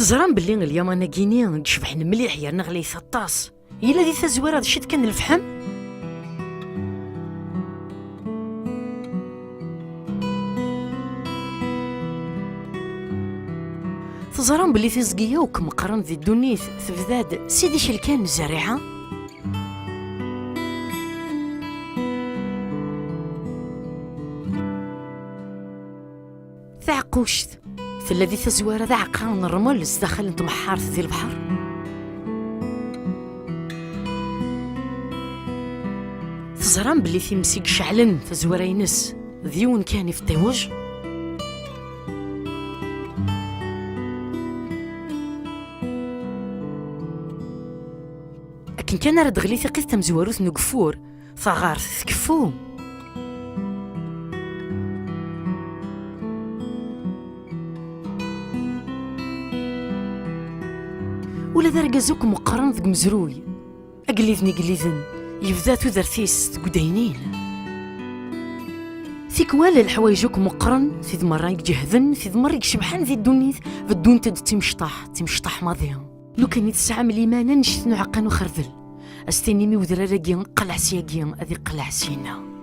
تزران باللي اليوم كيني كشبحن مليح يرنا غلي 13 إلا دي تزوير هاد الشيت كان الفحم. تزران باللي تزقيا وكم قرن ذي الدنيا تبداد سيدي شلكان الزريعة. تعقوشت في الذي تزوار ذا عقران الرمل داخل انت محارت ذي البحر. تزران باللي تيمسيك شعلن تزوار ينس ذيون كان في التوج. لكن كان رد غلي ثقيت تمزواروث نقفور ثغار تكفو. ولا ذا رقازوك مقارن ذك مزروي أقليذني قليذن يبدا تودرثيس قدينين ثيكوال الحوايجوك مقرن في ذ مرة يجهذن في ذ مرة يكشبحان ذي الدنيث بدون تد تمشطح ماضيهم. لو كان يتسعى مليمانا نشتنو عقانو خرذل استنيمي وذراراكي قلع سياكي أذي قلع سينا.